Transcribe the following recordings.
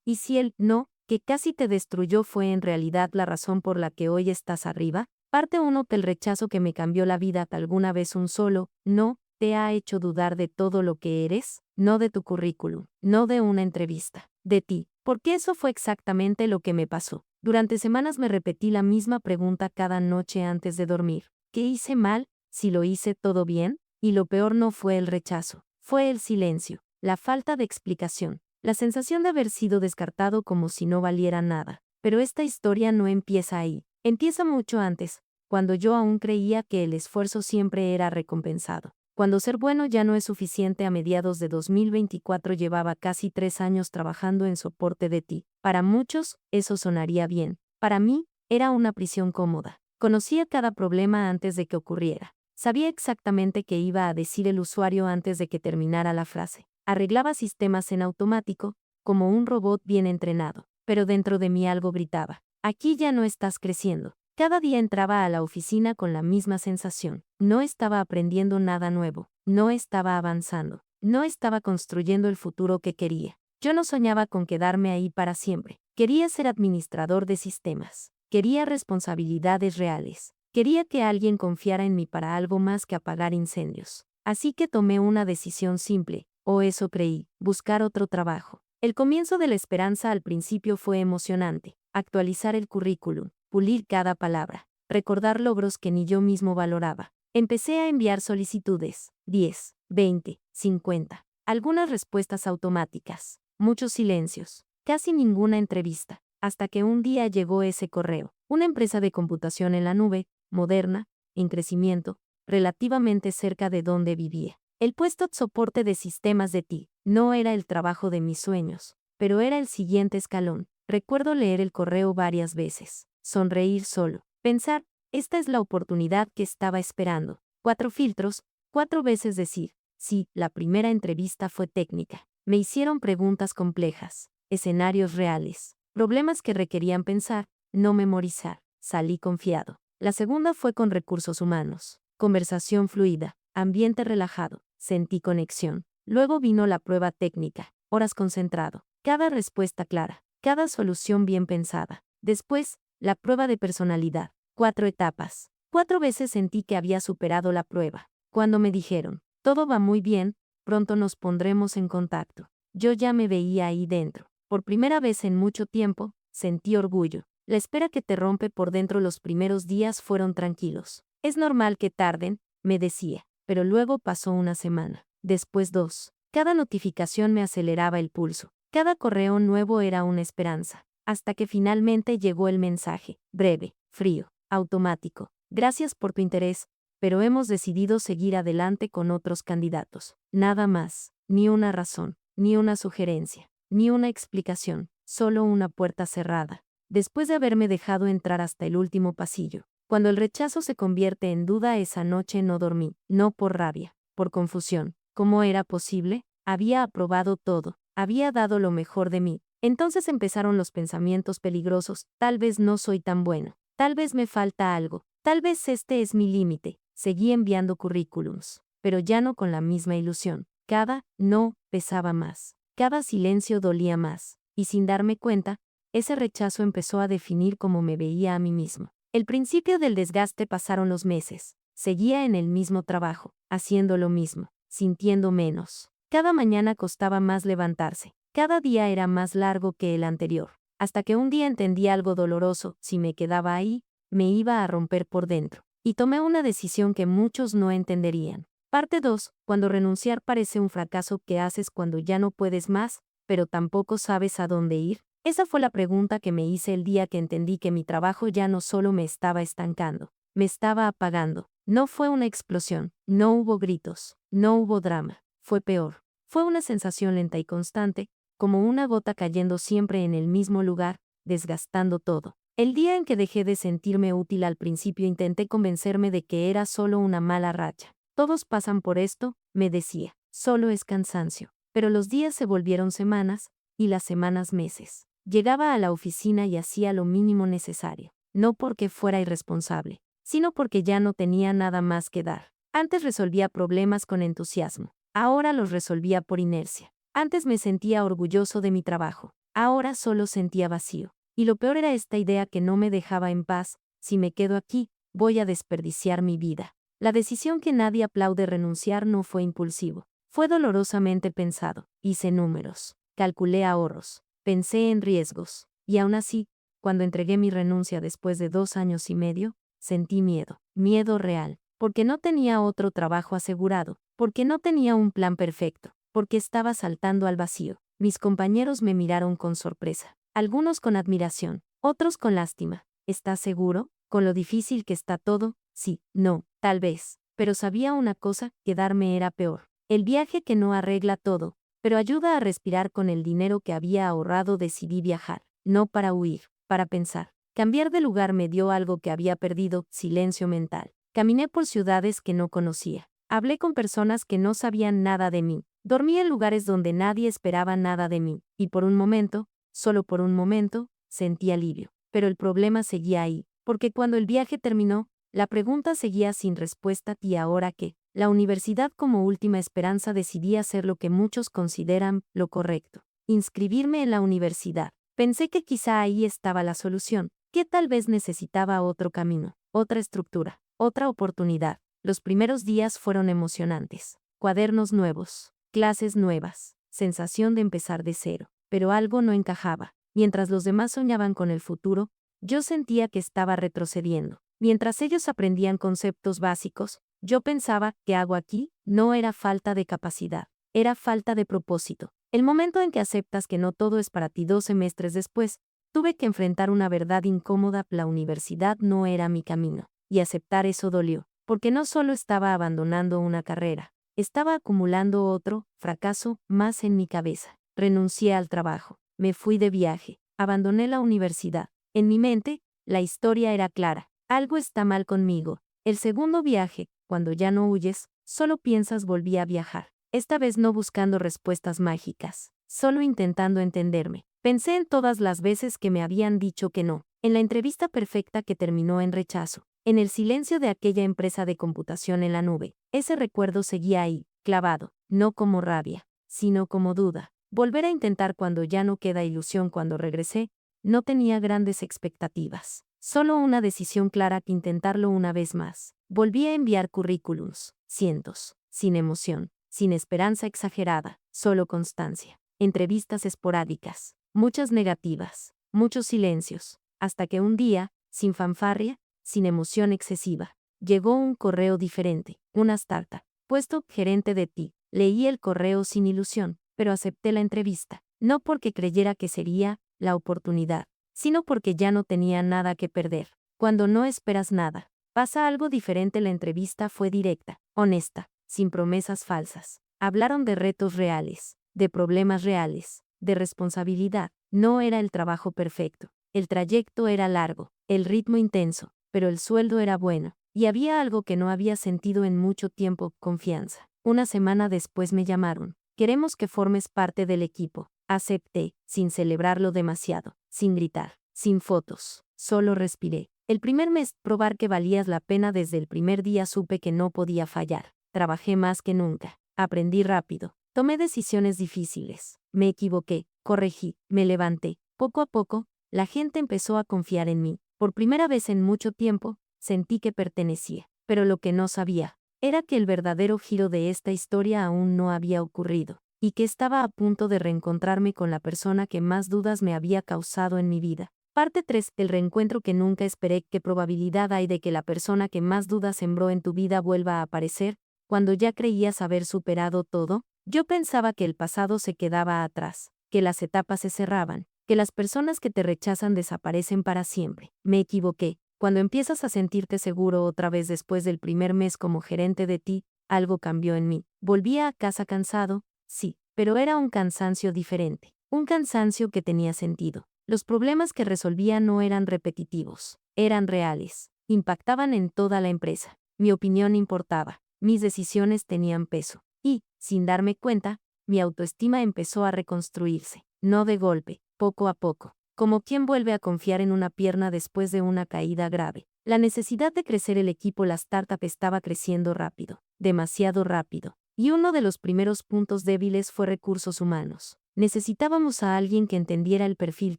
¿Y si el no, que casi te destruyó, fue en realidad la razón por la que hoy estás arriba? Parte 1 del rechazo que me cambió la vida. ¿Alguna vez un solo no te ha hecho dudar de todo lo que eres? No de tu currículum, no de una entrevista, de ti. Porque eso fue exactamente lo que me pasó. Durante semanas me repetí la misma pregunta cada noche antes de dormir. ¿Qué hice mal? ¿Si lo hice todo bien? Y lo peor no fue el rechazo, fue el silencio, la falta de explicación, la sensación de haber sido descartado como si no valiera nada. Pero esta historia no empieza ahí, empieza mucho antes, cuando yo aún creía que el esfuerzo siempre era recompensado. Cuando ser bueno ya no es suficiente. A mediados de 2024 llevaba casi 3 años trabajando en soporte de TI. Para muchos, eso sonaría bien. Para mí, era una prisión cómoda. Conocía cada problema antes de que ocurriera. Sabía exactamente qué iba a decir el usuario antes de que terminara la frase. Arreglaba sistemas en automático, como un robot bien entrenado. Pero dentro de mí algo gritaba: aquí ya no estás creciendo. Cada día entraba a la oficina con la misma sensación. No estaba aprendiendo nada nuevo, no estaba avanzando, no estaba construyendo el futuro que quería. Yo no soñaba con quedarme ahí para siempre. Quería ser administrador de sistemas. Quería responsabilidades reales. Quería que alguien confiara en mí para algo más que apagar incendios. Así que tomé una decisión simple, o eso creí: buscar otro trabajo. El comienzo de la esperanza al principio fue emocionante. Actualizar el currículum, pulir cada palabra, recordar logros que ni yo mismo valoraba. Empecé a enviar solicitudes, 10, 20, 50. Algunas respuestas automáticas, muchos silencios, casi ninguna entrevista, hasta que un día llegó ese correo. Una empresa de computación en la nube, moderna, en crecimiento, relativamente cerca de donde vivía. El puesto de soporte de sistemas de TI no era el trabajo de mis sueños, pero era el siguiente escalón. Recuerdo leer el correo varias veces, sonreír solo, pensar: esta es la oportunidad que estaba esperando. 4 filtros, 4 veces decir sí. La primera entrevista fue técnica. Me hicieron preguntas complejas, escenarios reales, problemas que requerían pensar, no memorizar. Salí confiado. La segunda fue con recursos humanos. Conversación fluida, ambiente relajado, sentí conexión. Luego vino la prueba técnica, horas concentrado, cada respuesta clara, cada solución bien pensada. Después, la prueba de personalidad. 4 etapas. 4 veces sentí que había superado la prueba. Cuando me dijeron: todo va muy bien, pronto nos pondremos en contacto, yo ya me veía ahí dentro. Por primera vez en mucho tiempo, sentí orgullo. La espera que te rompe por dentro. Los primeros días fueron tranquilos. Es normal que tarden, me decía, pero luego pasó una semana. Después 2. Cada notificación me aceleraba el pulso. Cada correo nuevo era una esperanza. Hasta que finalmente llegó el mensaje, breve, frío, automático: gracias por tu interés, pero hemos decidido seguir adelante con otros candidatos. Nada más, ni una razón, ni una sugerencia, ni una explicación, solo una puerta cerrada. Después de haberme dejado entrar hasta el último pasillo, cuando el rechazo se convierte en duda, esa noche no dormí, no por rabia, por confusión. ¿Cómo era posible? Había aprobado todo, había dado lo mejor de mí. Entonces empezaron los pensamientos peligrosos: tal vez no soy tan bueno, tal vez me falta algo, tal vez este es mi límite. Seguí enviando currículums, pero ya no con la misma ilusión. Cada no pesaba más, cada silencio dolía más, y sin darme cuenta, ese rechazo empezó a definir cómo me veía a mí mismo. El principio del desgaste. Pasaron los meses. Seguía en el mismo trabajo, haciendo lo mismo, sintiendo menos. Cada mañana costaba más levantarse. Cada día era más largo que el anterior. Hasta que un día entendí algo doloroso: si me quedaba ahí, me iba a romper por dentro. Y tomé una decisión que muchos no entenderían. Parte 2. Cuando renunciar parece un fracaso. ¿Qué haces cuando ya no puedes más, pero tampoco sabes a dónde ir? Esa fue la pregunta que me hice el día que entendí que mi trabajo ya no solo me estaba estancando, me estaba apagando. No fue una explosión, no hubo gritos, no hubo drama. Fue peor. Fue una sensación lenta y constante, como una gota cayendo siempre en el mismo lugar, desgastando todo. El día en que dejé de sentirme útil, al principio intenté convencerme de que era solo una mala racha. Todos pasan por esto, me decía, solo es cansancio. Pero los días se volvieron semanas, y las semanas meses. Llegaba a la oficina y hacía lo mínimo necesario, no porque fuera irresponsable, sino porque ya no tenía nada más que dar. Antes resolvía problemas con entusiasmo, ahora los resolvía por inercia. Antes me sentía orgulloso de mi trabajo, Ahora solo sentía vacío. Y lo peor era esta idea que no me dejaba en paz: si me quedo aquí, voy a desperdiciar mi vida. La decisión que nadie aplaude, renunciar, no fue impulsivo. Fue dolorosamente pensado. Hice números. Calculé ahorros. Pensé en riesgos. Y aún así, cuando entregué mi renuncia después de 2 años y medio, sentí miedo. Miedo real. Porque no tenía otro trabajo asegurado. Porque no tenía un plan perfecto. Porque estaba saltando al vacío. Mis compañeros me miraron con sorpresa. Algunos con admiración. Otros con lástima. ¿Estás seguro? ¿Con lo difícil que está todo? Sí, no, tal vez. Pero sabía una cosa: quedarme era peor. El viaje que no arregla todo, pero ayuda a respirar. Con el dinero que había ahorrado decidí viajar. No para huir, para pensar. Cambiar de lugar me dio algo que había perdido: silencio mental. Caminé por ciudades que no conocía. Hablé con personas que no sabían nada de mí. Dormí en lugares donde nadie esperaba nada de mí. Y por un momento, solo por un momento, sentí alivio. Pero el problema seguía ahí, porque cuando el viaje terminó, la pregunta seguía sin respuesta: ¿y ahora qué? La universidad, como última esperanza, decidí hacer lo que muchos consideran lo correcto: inscribirme en la universidad. Pensé que quizá ahí estaba la solución, que tal vez necesitaba otro camino, otra estructura, otra oportunidad. Los primeros días fueron emocionantes. Cuadernos nuevos, clases nuevas, sensación de empezar de cero. Pero algo no encajaba. Mientras los demás soñaban con el futuro, yo sentía que estaba retrocediendo. Mientras ellos aprendían conceptos básicos, yo pensaba: ¿qué hago aquí? No era falta de capacidad, era falta de propósito. El momento en que aceptas que no todo es para ti. 2 semestres después, tuve que enfrentar una verdad incómoda: la universidad no era mi camino. Y aceptar eso dolió, porque no solo estaba abandonando una carrera, estaba acumulando otro fracaso más en mi cabeza. Renuncié al trabajo, me fui de viaje, abandoné la universidad. En mi mente, la historia era clara: algo está mal conmigo. El segundo viaje, cuando ya no huyes, solo piensas, volví a viajar. Esta vez no buscando respuestas mágicas, solo intentando entenderme. Pensé en todas las veces que me habían dicho que no, en la entrevista perfecta que terminó en rechazo, en el silencio de aquella empresa de computación en la nube. Ese recuerdo seguía ahí, clavado, no como rabia, sino como duda. Volver a intentar cuando ya no queda ilusión. Cuando regresé, no tenía grandes expectativas, solo una decisión clara: que intentarlo una vez más. Volví a enviar currículums, cientos, sin emoción, sin esperanza exagerada, solo constancia. Entrevistas esporádicas, muchas negativas, muchos silencios, hasta que un día, sin fanfarria, sin emoción excesiva, llegó un correo diferente, una startup, puesto gerente de TI. Leí el correo sin ilusión, pero acepté la entrevista, no porque creyera que sería la oportunidad, sino porque ya no tenía nada que perder. Cuando no esperas nada, pasa algo diferente. La entrevista fue directa, honesta, sin promesas falsas. Hablaron de retos reales, de problemas reales, de responsabilidad. No era el trabajo perfecto, el trayecto era largo, el ritmo intenso, pero el sueldo era bueno, y había algo que no había sentido en mucho tiempo: confianza. Una semana después me llamaron: queremos que formes parte del equipo. Acepté, sin celebrarlo demasiado, sin gritar, sin fotos, solo respiré. El primer mes, probar que valías la pena. Desde el primer día supe que no podía fallar. Trabajé más que nunca, aprendí rápido, tomé decisiones difíciles, me equivoqué, corregí, me levanté. Poco a poco, la gente empezó a confiar en mí. Por primera vez en mucho tiempo, sentí que pertenecía. Pero lo que no sabía era que el verdadero giro de esta historia aún no había ocurrido, y que estaba a punto de reencontrarme con la persona que más dudas me había causado en mi vida. Parte 3. El reencuentro que nunca esperé. ¿Qué probabilidad hay de que la persona que más dudas sembró en tu vida vuelva a aparecer cuando ya creías haber superado todo? Yo pensaba que el pasado se quedaba atrás, que las etapas se cerraban, que las personas que te rechazan desaparecen para siempre. Me equivoqué. Cuando empiezas a sentirte seguro otra vez después del primer mes como gerente de TI, algo cambió en mí. Volvía a casa cansado, sí, pero era un cansancio diferente, un cansancio que tenía sentido. Los problemas que resolvía no eran repetitivos, eran reales, impactaban en toda la empresa. Mi opinión importaba, mis decisiones tenían peso, y, sin darme cuenta, mi autoestima empezó a reconstruirse, no de golpe, poco a poco. Como quien vuelve a confiar en una pierna después de una caída grave. La necesidad de crecer el equipo. La startup estaba creciendo rápido, demasiado rápido, y uno de los primeros puntos débiles fue recursos humanos. Necesitábamos a alguien que entendiera el perfil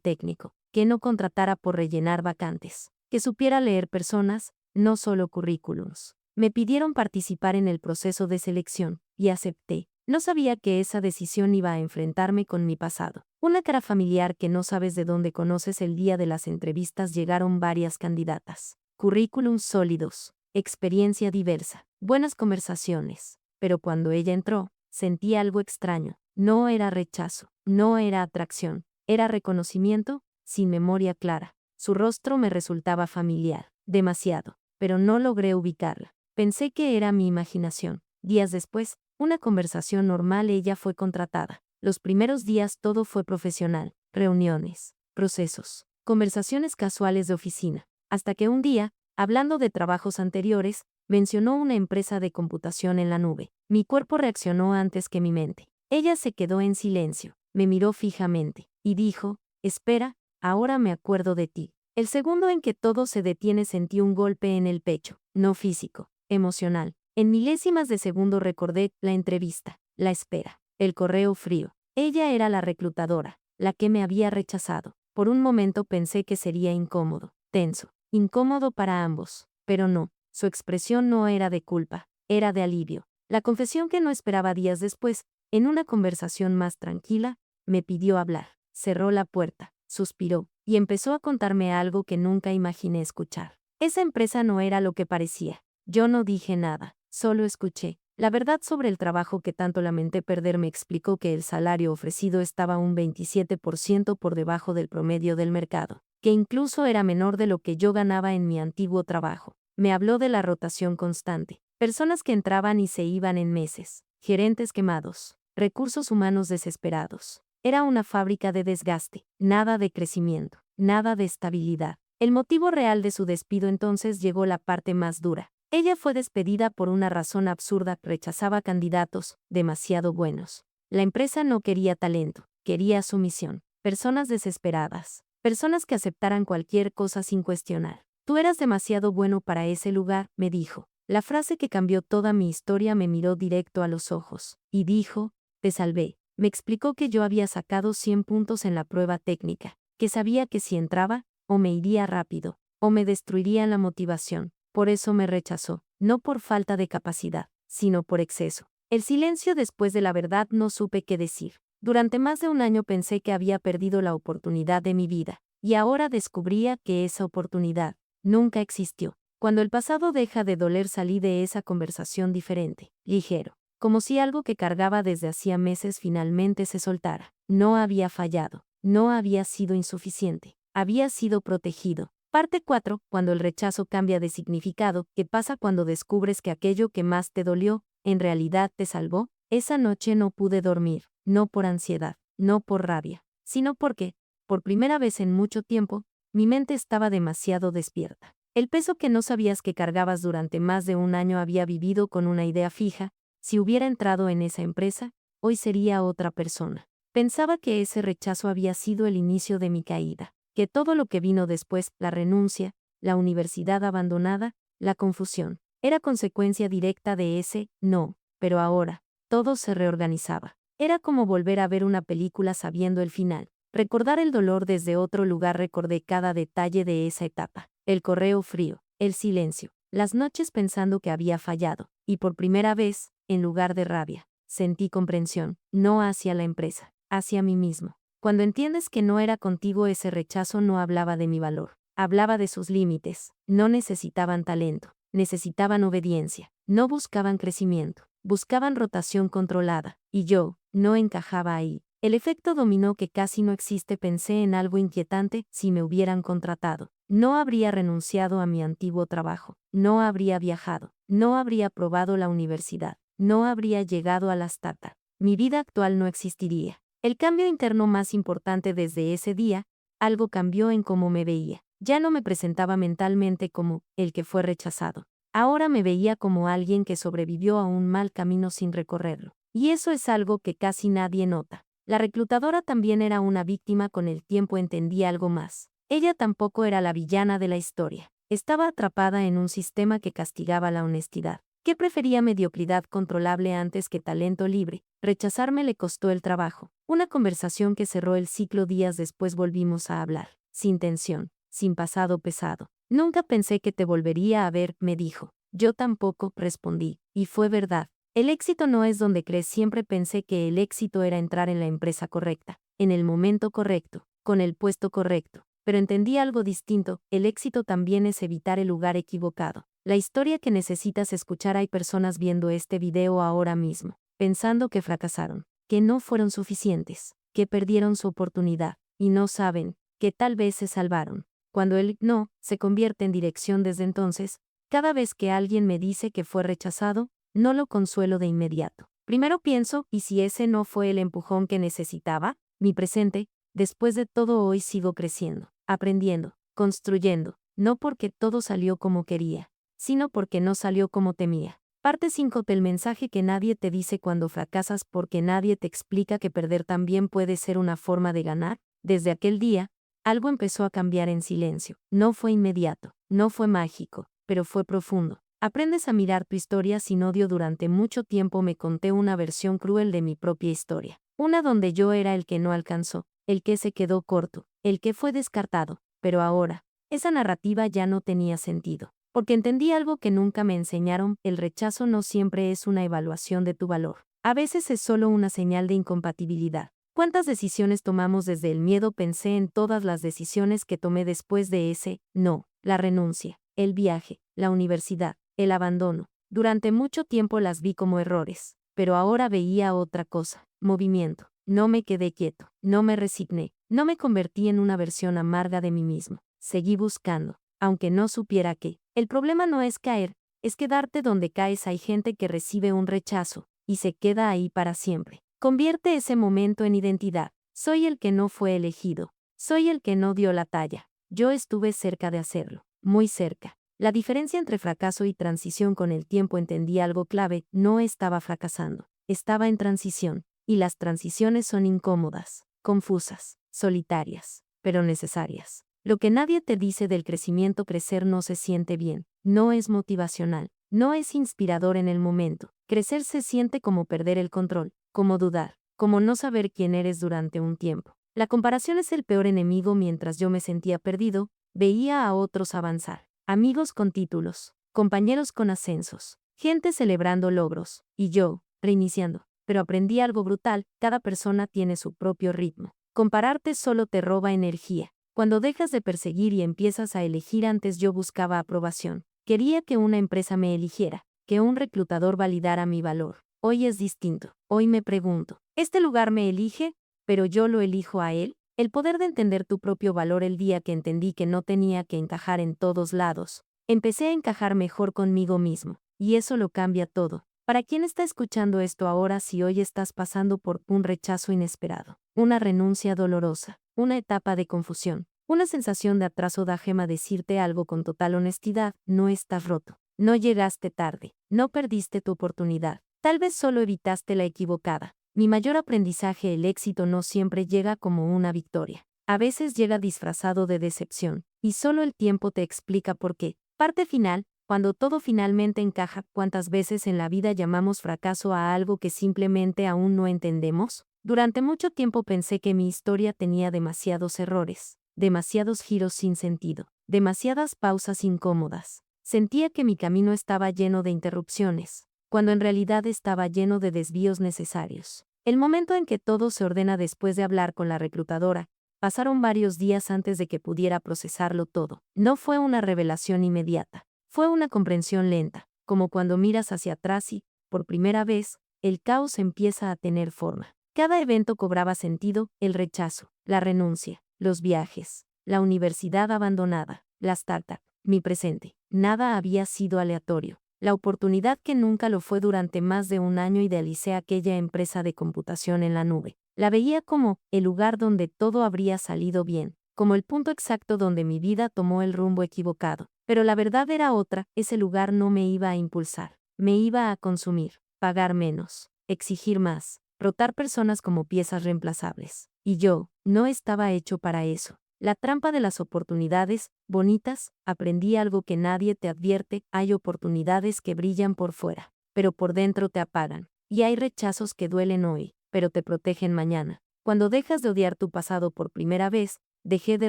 técnico, que no contratara por rellenar vacantes, que supiera leer personas, no solo currículums. Me pidieron participar en el proceso de selección, y acepté. No sabía que esa decisión iba a enfrentarme con mi pasado. Una cara familiar que no sabes de dónde conoces. El día de las entrevistas llegaron varias candidatas. Currículums sólidos, experiencia diversa, buenas conversaciones. Pero cuando ella entró, sentí algo extraño. No era rechazo, no era atracción, era reconocimiento, sin memoria clara. Su rostro me resultaba familiar, demasiado, pero no logré ubicarla. Pensé que era mi imaginación. Días después, una conversación normal, ella fue contratada. Los primeros días todo fue profesional, reuniones, procesos, conversaciones casuales de oficina, hasta que un día, hablando de trabajos anteriores, mencionó una empresa de computación en la nube. Mi cuerpo reaccionó antes que mi mente. Ella se quedó en silencio, me miró fijamente, y dijo, espera, ahora me acuerdo de ti. El segundo en que todo se detiene sentí un golpe en el pecho, no físico, emocional. En milésimas de segundo recordé la entrevista, la espera, el correo frío. Ella era la reclutadora, la que me había rechazado. Por un momento pensé que sería incómodo, tenso, incómodo para ambos, pero no, su expresión no era de culpa, era de alivio. La confesión que no esperaba. Días después, en una conversación más tranquila, me pidió hablar, cerró la puerta, suspiró, y empezó a contarme algo que nunca imaginé escuchar. Esa empresa no era lo que parecía. Yo no dije nada, solo escuché. La verdad sobre el trabajo que tanto lamenté perder. Me explicó que el salario ofrecido estaba un 27% por debajo del promedio del mercado, que incluso era menor de lo que yo ganaba en mi antiguo trabajo. Me habló de la rotación constante, personas que entraban y se iban en meses, gerentes quemados, recursos humanos desesperados. Era una fábrica de desgaste, nada de crecimiento, nada de estabilidad. El motivo real de su despido. Entonces llegó la parte más dura. Ella fue despedida por una razón absurda, rechazaba candidatos demasiado buenos. La empresa no quería talento, quería sumisión, personas desesperadas, personas que aceptaran cualquier cosa sin cuestionar. Tú eras demasiado bueno para ese lugar, me dijo. La frase que cambió toda mi historia. Me miró directo a los ojos, y dijo, te salvé. Me explicó que yo había sacado 100 puntos en la prueba técnica, que sabía que si entraba, o me iría rápido, o me destruiría la motivación. Por eso me rechazó, no por falta de capacidad, sino por exceso. El silencio después de la verdad. No supe qué decir. Durante más de un año pensé que había perdido la oportunidad de mi vida, y ahora descubría que esa oportunidad nunca existió. Cuando el pasado deja de doler, salí de esa conversación diferente, ligero, como si algo que cargaba desde hacía meses finalmente se soltara. No había fallado, no había sido insuficiente, había sido protegido. Parte 4. Cuando el rechazo cambia de significado. ¿Qué pasa cuando descubres que aquello que más te dolió, en realidad te salvó? Esa noche no pude dormir, no por ansiedad, no por rabia, sino porque, por primera vez en mucho tiempo, mi mente estaba demasiado despierta. El peso que no sabías que cargabas durante más de un año. Había vivido con una idea fija: si hubiera entrado en esa empresa, hoy sería otra persona. Pensaba que ese rechazo había sido el inicio de mi caída, que todo lo que vino después, la renuncia, la universidad abandonada, la confusión, era consecuencia directa de ese no. Pero ahora, todo se reorganizaba. Era como volver a ver una película sabiendo el final. Recordar el dolor desde otro lugar. Recordé cada detalle de esa etapa. El correo frío, el silencio, las noches pensando que había fallado, y por primera vez, en lugar de rabia, sentí comprensión, no hacia la empresa, hacia mí mismo. Cuando entiendes que no era contigo, ese rechazo no hablaba de mi valor, hablaba de sus límites. No necesitaban talento, necesitaban obediencia, no buscaban crecimiento, buscaban rotación controlada, y yo no encajaba ahí. El efecto dominó que casi no existe. Pensé en algo inquietante: si me hubieran contratado, no habría renunciado a mi antiguo trabajo, no habría viajado, no habría probado la universidad, no habría llegado a la startup. Mi vida actual no existiría. El cambio interno más importante desde ese día, algo cambió en cómo me veía. Ya no me presentaba mentalmente como el que fue rechazado. Ahora me veía como alguien que sobrevivió a un mal camino sin recorrerlo. Y eso es algo que casi nadie nota. La reclutadora también era una víctima. Con el tiempo entendí algo más. Ella tampoco era la villana de la historia. Estaba atrapada en un sistema que castigaba la honestidad, que prefería mediocridad controlable antes que talento libre, Rechazarme le costó el trabajo. Una conversación que cerró el ciclo. Días después volvimos a hablar, sin tensión, sin pasado pesado. Nunca pensé que te volvería a ver, me dijo. Yo tampoco, respondí, y fue verdad. El éxito no es donde crees. Siempre pensé que el éxito era entrar en la empresa correcta, en el momento correcto, con el puesto correcto. Pero entendí algo distinto. El éxito también es evitar el lugar equivocado. La historia que necesitas escuchar. Hay personas viendo este video ahora mismo, pensando que fracasaron, que no fueron suficientes, que perdieron su oportunidad, y no saben que tal vez se salvaron. Cuando el no se convierte en dirección desde entonces, cada vez que alguien me dice que fue rechazado, no lo consuelo de inmediato. Primero pienso, ¿y si ese no fue el empujón que necesitaba? Mi presente, después de todo hoy sigo creciendo, aprendiendo, construyendo, no porque todo salió como quería, sino porque no salió como temía. Parte 5 del mensaje que nadie te dice cuando fracasas. Porque nadie te explica que perder también puede ser una forma de ganar. Desde aquel día, algo empezó a cambiar en silencio. No fue inmediato, no fue mágico, pero fue profundo. Aprendes a mirar tu historia sin odio. Durante mucho tiempo me conté una versión cruel de mi propia historia. Una donde yo era el que no alcanzó, el que se quedó corto, el que fue descartado. Pero ahora, esa narrativa ya no tenía sentido. Porque entendí algo que nunca me enseñaron: el rechazo no siempre es una evaluación de tu valor. A veces es solo una señal de incompatibilidad. ¿Cuántas decisiones tomamos desde el miedo? Pensé en todas las decisiones que tomé después de ese no: la renuncia, el viaje, la universidad, el abandono. Durante mucho tiempo las vi como errores, pero ahora veía otra cosa: movimiento. No me quedé quieto, no me resigné, no me convertí en una versión amarga de mí mismo. Seguí buscando, aunque no supiera qué. El problema no es caer, es quedarte donde caes. Hay gente que recibe un rechazo y se queda ahí para siempre. Convierte ese momento en identidad. Soy el que no fue elegido. Soy el que no dio la talla. Yo estuve cerca de hacerlo, muy cerca. La diferencia entre fracaso y transición. Con el tiempo entendí algo clave: no estaba fracasando, estaba en transición. Y las transiciones son incómodas, confusas, solitarias, pero necesarias. Lo que nadie te dice del crecimiento: crecer no se siente bien, no es motivacional, no es inspirador en el momento. Crecer se siente como perder el control, como dudar, como no saber quién eres durante un tiempo. La comparación es el peor enemigo. Mientras yo me sentía perdido, veía a otros avanzar. Amigos con títulos, compañeros con ascensos, gente celebrando logros, y yo, reiniciando. Pero aprendí algo brutal: cada persona tiene su propio ritmo. Compararte solo te roba energía. Cuando dejas de perseguir y empiezas a elegir. Antes yo buscaba aprobación. Quería que una empresa me eligiera, que un reclutador validara mi valor. Hoy es distinto. Hoy me pregunto, ¿este lugar me elige, pero yo lo elijo a él? El poder de entender tu propio valor. El día que entendí que no tenía que encajar en todos lados, empecé a encajar mejor conmigo mismo. Y eso lo cambia todo. ¿Para quién está escuchando esto ahora? Si hoy estás pasando por un rechazo inesperado, una renuncia dolorosa, una etapa de confusión, una sensación de atraso, déjame decirte algo con total honestidad: no estás roto, no llegaste tarde, no perdiste tu oportunidad, tal vez solo evitaste la equivocada. Mi mayor aprendizaje: el éxito no siempre llega como una victoria. A veces llega disfrazado de decepción, y solo el tiempo te explica por qué. Parte final. Cuando todo finalmente encaja. ¿Cuántas veces en la vida llamamos fracaso a algo que simplemente aún no entendemos? Durante mucho tiempo pensé que mi historia tenía demasiados errores, demasiados giros sin sentido, demasiadas pausas incómodas. Sentía que mi camino estaba lleno de interrupciones, cuando en realidad estaba lleno de desvíos necesarios. El momento en que todo se ordena. Después de hablar con la reclutadora, pasaron varios días antes de que pudiera procesarlo todo. No fue una revelación inmediata. Fue una comprensión lenta, como cuando miras hacia atrás y, por primera vez, el caos empieza a tener forma. Cada evento cobraba sentido: el rechazo, la renuncia, los viajes, la universidad abandonada, la startup, mi presente. Nada había sido aleatorio. La oportunidad que nunca lo fue. Durante más de un año idealicé aquella empresa de computación en la nube. La veía como el lugar donde todo habría salido bien, como el punto exacto donde mi vida tomó el rumbo equivocado. Pero la verdad era otra: ese lugar no me iba a impulsar, me iba a consumir, pagar menos, exigir más, rotar personas como piezas reemplazables. Y yo, no estaba hecho para eso. La trampa de las oportunidades bonitas. Aprendí algo que nadie te advierte: hay oportunidades que brillan por fuera, pero por dentro te apagan. Y hay rechazos que duelen hoy, pero te protegen mañana. Cuando dejas de odiar tu pasado por primera vez, dejé de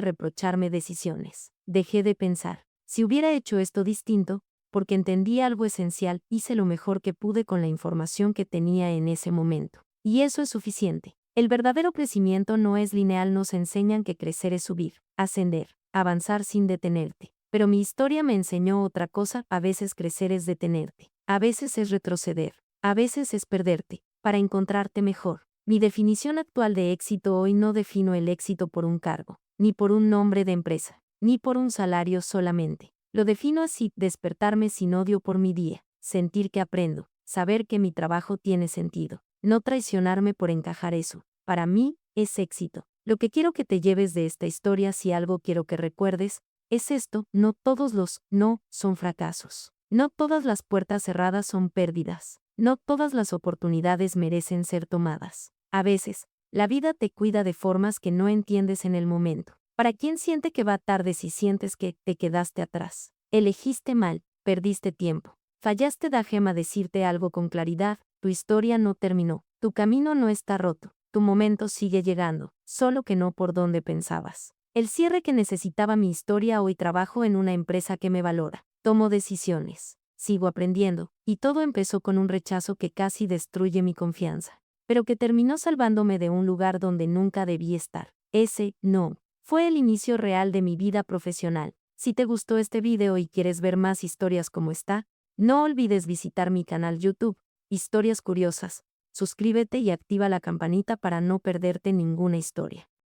reprocharme decisiones. Dejé de pensar, si hubiera hecho esto distinto, porque entendí algo esencial, hice lo mejor que pude con la información que tenía en ese momento. Y eso es suficiente. El verdadero crecimiento no es lineal, nos enseñan que crecer es subir, ascender, avanzar sin detenerte. Pero mi historia me enseñó otra cosa, a veces crecer es detenerte, a veces es retroceder, a veces es perderte, para encontrarte mejor. Mi definición actual de éxito hoy no defino el éxito por un cargo, ni por un nombre de empresa, ni por un salario solamente. Lo defino así: despertarme sin odio por mi día, sentir que aprendo, saber que mi trabajo tiene sentido, no traicionarme por encajar. Eso, para mí, es éxito. Lo que quiero que te lleves de esta historia, si algo quiero que recuerdes, es esto: no todos los no son fracasos. No todas las puertas cerradas son pérdidas. No todas las oportunidades merecen ser tomadas. A veces, la vida te cuida de formas que no entiendes en el momento. ¿Para quién siente que va tarde si sientes que te quedaste atrás? Elegiste mal, perdiste tiempo, fallaste. Déjame decirte algo con claridad: tu historia no terminó, tu camino no está roto, tu momento sigue llegando, solo que no por donde pensabas. El cierre que necesitaba mi historia: hoy trabajo en una empresa que me valora, tomo decisiones, sigo aprendiendo, y todo empezó con un rechazo que casi destruye mi confianza, pero que terminó salvándome de un lugar donde nunca debí estar. Ese no fue el inicio real de mi vida profesional. Si te gustó este video y quieres ver más historias como esta, no olvides visitar mi canal YouTube, Historias Curiosas. Suscríbete y activa la campanita para no perderte ninguna historia.